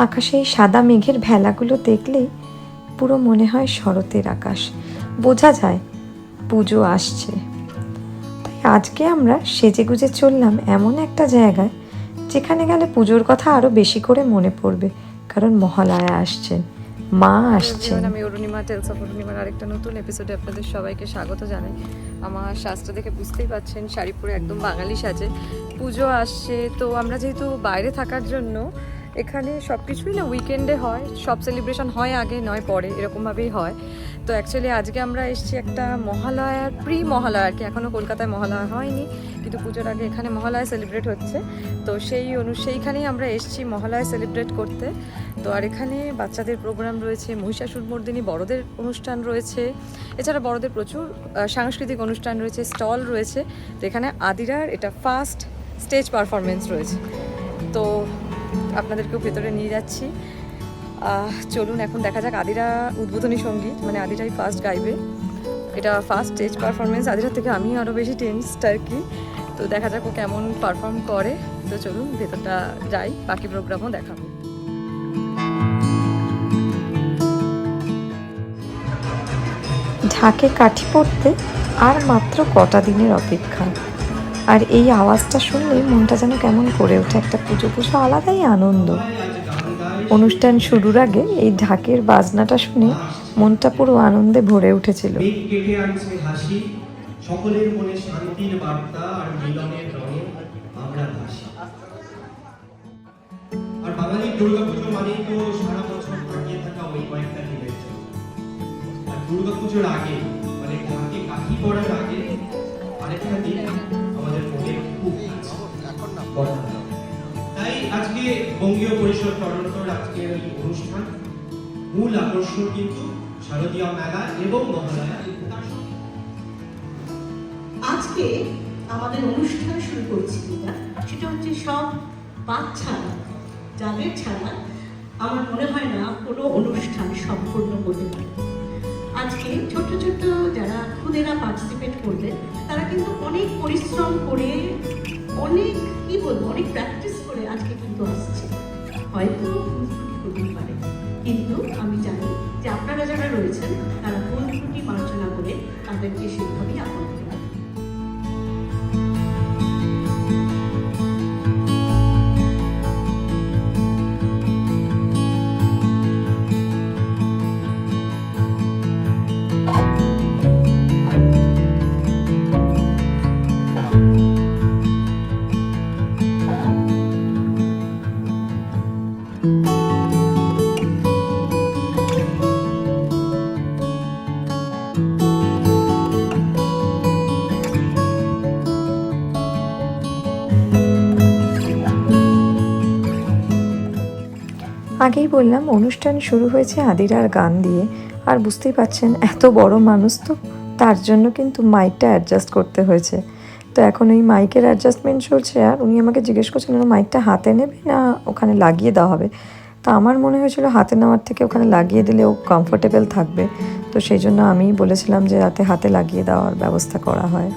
আকাশে এই সাদা মেঘের ভেলাগুলো দেখলেই পুরো মনে হয় শরতের আকাশ, বোঝা যায় পুজো আসছে। তাই আজকে আমরা সেজেগুজে চললাম এমন একটা জায়গায় যেখানে গেলে পুজোর কথা আরো বেশি করে মনে পড়বে, কারণ মহালয়া আসছেন, মা আসছেন। আমি অরুণিমা টেলস অফ অরুণিমার আরেকটা নতুন এপিসোডে আপনাদের সবাইকে স্বাগত জানাই। আমার শাস্ত্র দেখে বুঝতেই পাচ্ছেন শাড়ি পরে একদম বাঙালি সাজে। পুজো আসছে, তো আমরা যেহেতু বাইরে থাকার জন্য এখানে সব কিছুই না উইকেন্ডে হয়, সব সেলিব্রেশন হয় আগে নয় পরে, এরকমভাবেই হয়। তো অ্যাকচুয়ালি আজকে আমরা এসেছি একটা মহালয়ার মহালয়া আর কি, এখনও কলকাতায় মহালয়া হয়নি, কিন্তু পুজোর আগে এখানে মহালয়া সেলিব্রেট হচ্ছে। তো সেইখানেই আমরা এসেছি মহালয়া সেলিব্রেট করতে। তো আর এখানে বাচ্চাদের প্রোগ্রাম রয়েছে, মহিষাসুরমর্দিনী বড়দের অনুষ্ঠান রয়েছে, এছাড়া বড়দের প্রচুর সাংস্কৃতিক অনুষ্ঠান রয়েছে, স্টল রয়েছে। তো এখানে আদিরার এটা ফার্স্ট স্টেজ পারফরমেন্স রয়েছে, তো আপনাদেরকেও ভেতরে নিয়ে যাচ্ছি। চলুন এখন দেখা যাক। আদিরা উদ্বোধনী সঙ্গীত, মানে আদিরাই ফার্স্ট গাইবে, এটা ফার্স্ট স্টেজ পারফরমেন্স। আদিরা থেকে আমি আরও বেশি টেন্সড আর কি। তো দেখা যাক ও কেমন পারফর্ম করে। তো চলুন ভেতরটা যাই, বাকি প্রোগ্রামও দেখাবো। ঢাকে কাঠি পড়তে আর মাত্র কটা দিনের অপেক্ষা, আর এই আওয়াজটা শুনলেই মনটা যেন কেমন করে ওঠে, একটা পুজো পুজো আলাদাই আনন্দ। অনুষ্ঠান শুরুর আগে এই ঢাকের বাজনাটা শুনে মনটা পুরো আনন্দে ভরে উঠেছিল। সকলের মনে শান্তির বার্তা আর মিলনের রঙে আমরা ভাসি। আর বাঙালির দুর্গাপুজো মানেই তো সারা বছর থাকিয়ে থাকা ওই কয়েকটা দিনের জন্য। আর দুর্গাপুজোর আগে, মানে ঢাকে কাঠি পড়ার আগে আরেকটা দিন আমাদের মনে খুব কথা। তাই আজকে বঙ্গীয় পরিষদ টরন্টোর আজকের এই অনুষ্ঠান মূল আকর্ষণ কিন্তু শারদীয় মেলা এবং মহালয়া। আজকে আমাদের অনুষ্ঠান শুরু করছি সেটা হচ্ছে সব বাচ্চারা, যাদের ছাড়া আমার মনে হয় না কোনো অনুষ্ঠান সম্পূর্ণ হতে পারে। আজকে ছোট ছোট যারা খুদেরা পার্টিসিপেট করবে, তারা কিন্তু অনেক পরিশ্রম করে, অনেক অনেক প্র্যাকটিস করে আজকে কিন্তু আসছে। হয়তো ভুল ত্রুটি হতেই পারে, কিন্তু আমি জানি যে আপনারা যারা রয়েছেন তারা ভুল ত্রুটি মার্জনা করে তাদেরকে সেভাবেই আপন করে। আগেই বললাম অনুষ্ঠান শুরু হয়েছে আদিরার গান দিয়ে, আর বুঝতেই পারছেন এত বড় মানুষ তো, তার জন্য কিন্তু মাইকটা অ্যাডজাস্ট করতে হয়েছে। তো এখন ওই মাইকের অ্যাডজাস্টমেন্ট চলছে, আর উনি আমাকে জিজ্ঞেস করছেন মাইকটা হাতে নেবে না ওখানে লাগিয়ে দেওয়া হবে। তো আমার মনে হয়েছিল হাতে নেওয়ার থেকে ওখানে লাগিয়ে দিলে ও কমফোর্টেবল থাকবে, তো সেই জন্য আমি বলেছিলাম যে যাতে হাতে লাগিয়ে দেওয়ার ব্যবস্থা করা হয়।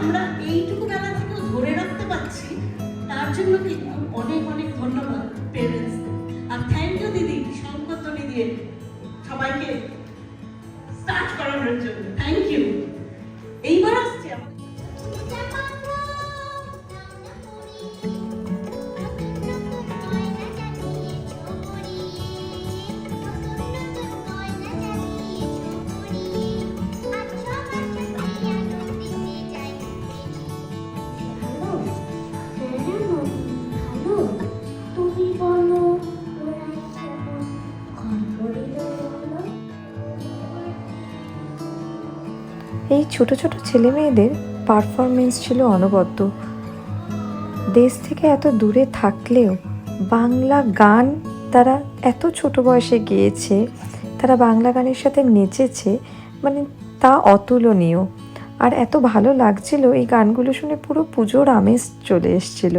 আমরা এইটুকু বেলা থেকেও ধরে রাখতে পারছি, তার জন্য কিন্তু অনেক অনেক ধন্যবাদ পেরেন্টস। আর থ্যাংক ইউ দিদি, সংকল্পনি দিয়ে সবাইকে স্টার্ট করানোর জন্য থ্যাংক ইউ। এইবার আসছে আমাদের এই ছোট ছোট ছেলে মেয়েদের পারফরমেন্স ছিল অনবদ্য। দেশ থেকে এত দূরে থাকলেও বাংলা গান তারা এত ছোট বয়সে গেয়েছে, তারা বাংলা গানের সাথে নেচেছে, মানে তা অতুলনীয়। আর এত ভালো লাগছিল এই গানগুলো শুনে, পুরো পুজোর আমেজ চলে এসেছিল।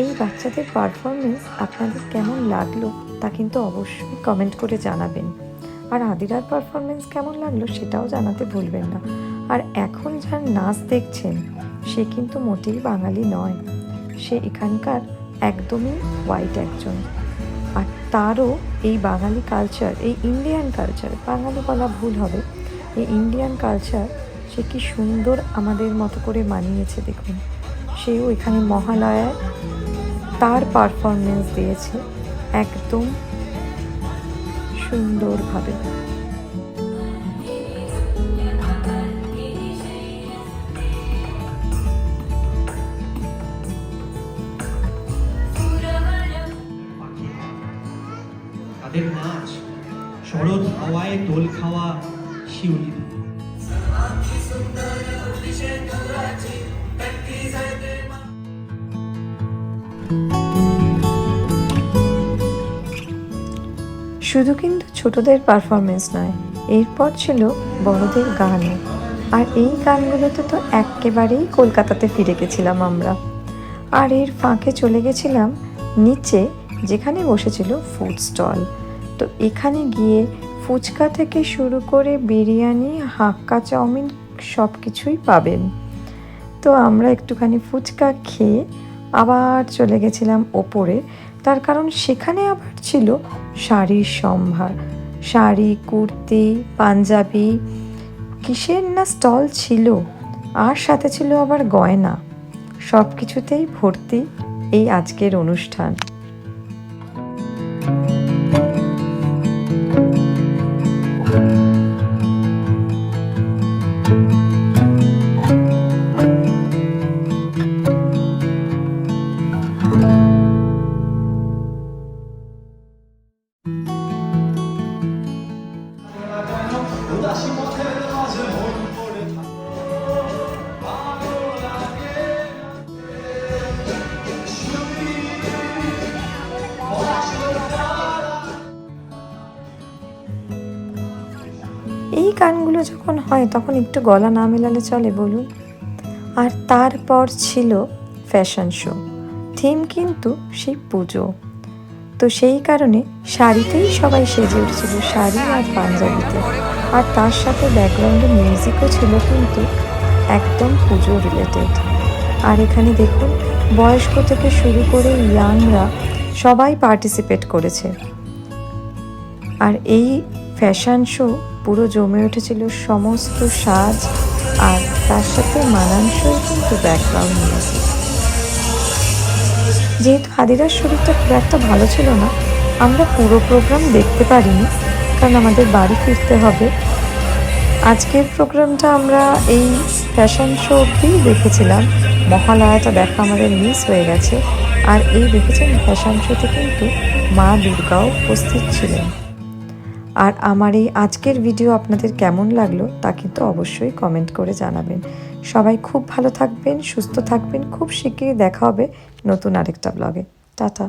এই বাচ্চাদের পারফরমেন্স আপনাদের কেমন লাগলো তা কিন্তু অবশ্যই কমেন্ট করে জানাবেন। আর আদিরার পারফরমেন্স কেমন লাগলো সেটাও জানাতে ভুলবেন না। আর এখন যার নাচ দেখছেন সে কিন্তু মোটেই বাঙালি নয়, সে এখানকার একদমই হোয়াইট একজন। আর তারও এই বাঙালি কালচার, এই ইন্ডিয়ান কালচার, বাঙালি বলা ভুল হবে, এই ইন্ডিয়ান কালচার সে কি সুন্দর আমাদের মতো করে মানিয়েছে দেখুন। সেও এখানে মহালয়ায় তার পারফরমেন্স দিয়েছে একদম সুন্দরভাবে। তাদের নাচ, শরৎ হাওয়ায় দোল খাওয়া শিউলি। শুধু কিন্তু ছোটদের পারফরমেন্স নয়, এরপর ছিল বড়দের গানও। আর এই গানগুলোতে তো একেবারেই কলকাতাতে ফিরে গেছিলাম আমরা। আর এর ফাঁকে চলে গেছিলাম নিচে, যেখানে বসেছিল ফুড স্টল। তো এখানে গিয়ে ফুচকা থেকে শুরু করে বিরিয়ানি, হাক্কা চাউমিন সব কিছুই পাবেন। তো আমরা একটুখানি ফুচকা খেয়ে আবার চলে গেছিলাম ওপরে, তার কারণ সেখানে আবার ছিল শাড়ির সম্ভার। শাড়ি, কুর্তি, পাঞ্জাবি, কিসের না স্টল ছিল, আর সাথে ছিল আবার গয়না। সব কিছুতেই ভর্তি এই আজকের অনুষ্ঠান। এই গানগুলো যখন হয় তখন একটু গলা না মেলালে চলে বলুন। আর তারপর ছিল ফ্যাশন শো, থিম কিন্তু সেই পুজো। তো সেই কারণে শাড়িতেই সবাই সেজে উঠেছিল, শাড়ি আর পাঞ্জাবিতে। আর তার সাথে ব্যাকগ্রাউন্ডে মিউজিকও ছিল, কিন্তু একদম পুজো রিলেটেড। আর এখানে দেখুন বয়স্ক থেকে শুরু করে ইয়াংরা সবাই পার্টিসিপেট করেছে। আর এই ফ্যাশন শো পুরো জমে উঠেছিল, সমস্ত সাজ আর তার সাথে মানানসই কিন্তু ব্যাকগ্রাউন্ড মিউজিক। যেহেতু আদিরার শরীরটা খুব একটা ভালো ছিল না, আমরা পুরো প্রোগ্রাম দেখতে পারিনি, কারণ আমাদের বাড়ি ফিরতে হবে। আজকের প্রোগ্রামটা আমরা এই ফ্যাশন শো অবধিই দেখেছিলাম, মহালয়াটা দেখা আমাদের মিস হয়ে গেছে। আর এই দেখেছেন ফ্যাশন শোতে কিন্তু মা দুর্গাও উপস্থিত ছিলেন। আর আমার এই আজকের ভিডিও আপনাদের কেমন লাগলো তা কিন্তু অবশ্যই কমেন্ট করে জানাবেন। সবাই খুব ভালো থাকবেন, সুস্থ থাকবেন। খুব শিগগিরই দেখা হবে নতুন আরেকটা ব্লগে। টাটা।